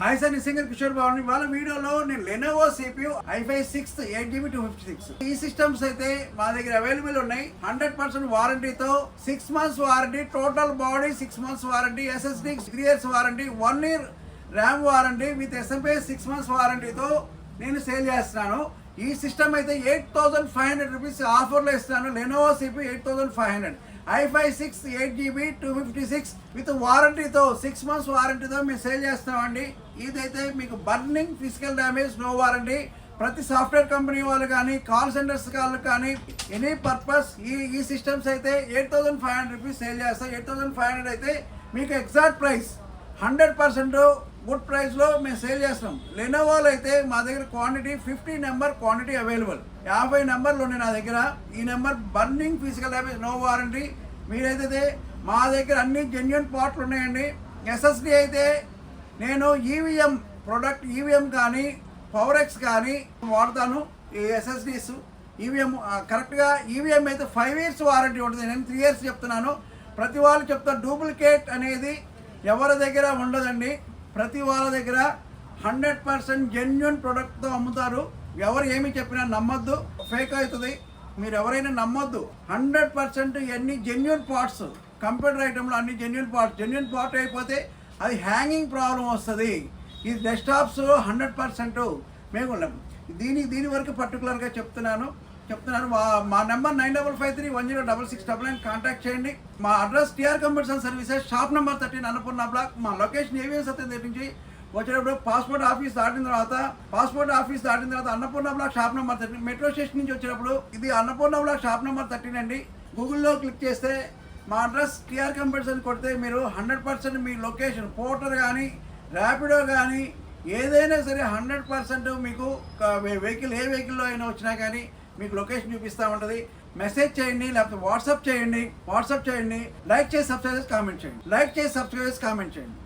Hi sir, నేను singer Kishore Babu. వాళ్ళ వీడియోలో నేను లెనోవో CPU i5 6 8GB 256 ఈ సిస్టమ్స్ అయితే మా దగ్గర అవైలబుల్ ఉన్నాయి. 100% వారంటీతో 6 months warranty, total body 6 months warranty, SSD 3 years warranty, 1 year RAM warranty with SMP 6 months వారంటీతో నేను సేల్ చేస్తున్నాను. ఈ సిస్టమ్ అయితే 8500 రూపీస్ ఆఫర్లో ఇస్తున్నాను. Lenovo CPU 8500 i5 6 8GB 256 with వారంటీతో 6 months వారంటీతో మేము సేల్ చేస్తామండి. ఇదైతే మీకు burning physical damage no warranty. ప్రతి సాఫ్ట్వేర్ కంపెనీ వాళ్ళు కానీ కాల్ సెంటర్స్ వాళ్ళు కానీ ఎనీ పర్పస్ ఈ సిస్టమ్స్ అయితే 8500 రూపీస్ సేల్ చేస్తాం. 8500 అయితే మీకు ఎగ్జాక్ట్ ప్రైస్ 100% గుడ్ ప్రైస్లో మేము సేల్ చేస్తాం. లెనోవోలో అయితే మా దగ్గర క్వాంటిటీ 50 నెంబర్ క్వాంటిటీ అవైలబుల్. 50 నెంబర్లు ఉన్నాయి నా దగ్గర. ఈ number burning physical damage no warranty. మీరైతే మా దగ్గర అన్ని జెన్యున్ పార్ట్లు ఉన్నాయండి. SSD అయితే నేను ఈవీఎం ప్రోడక్ట్ ఈవీఎం కానీ పవర్ ఎక్స్ కానీ వాడతాను. ఈ SSDస్ ఈవీఎం కరెక్ట్గా ఈవీఎం అయితే 5 years వారంటీ ఉంటుంది. నేను 3 years చెప్తున్నాను. ప్రతి వాళ్ళు చెప్తారు డూప్లికేట్ అనేది ఎవరి దగ్గర ఉండదండి. ప్రతి వాళ్ళ దగ్గర 100% జెన్యున్ ప్రోడక్ట్తో అమ్ముతారు. ఎవరు ఏమి చెప్పినా నమ్మొద్దు, ఫేక్ అవుతుంది. మీరు ఎవరైనా నమ్మొద్దు. 100% ఎన్ని జెన్యున్ పార్ట్స్ కంప్యూటర్ ఐటెంలో అన్ని జెన్యున్ పార్ట్ అయిపోతే అది హ్యాంగింగ్ ప్రాబ్లం వస్తుంది. ఈ డెస్క్టాప్స్ 100% మేము దీని వరకు పర్టికులర్గా చెప్తున్నాను. మా నెంబర్ 9553106699 కాంటాక్ట్ చేయండి. మా address TR computers services, shop number 13 Annapurna block. మా లొకేషన్ ఏవిఎం సత్యం నుంచి వచ్చేటప్పుడు పాస్పోర్ట్ ఆఫీస్ దాటిన తర్వాత Annapurna block shop number 13. Metro station నుంచి వచ్చేటప్పుడు ఇది అన్నపూర్ణ బ్లాక్ షాప్ నెంబర్ 13 అండి. గూగుల్లో క్లిక్ చేస్తే మా అడ్రస్ TR కంప్యూటర్స్ అని కొడితే మీరు 100% మీ లొకేషన్ పోర్టర్ కానీ ర్యాపిడో కానీ ఏదైనా సరే 100% మీకు వెహికల్ ఏ వెహికల్లో అయినా వచ్చినా కానీ మీకు లొకేషన్ చూపిస్తూ ఉంటుంది. మెసేజ్ చేయండి, లేకపోతే వాట్సాప్ చేయండి. లైక్ చేసి సబ్స్క్రైబ్ కామెంట్ చేయండి.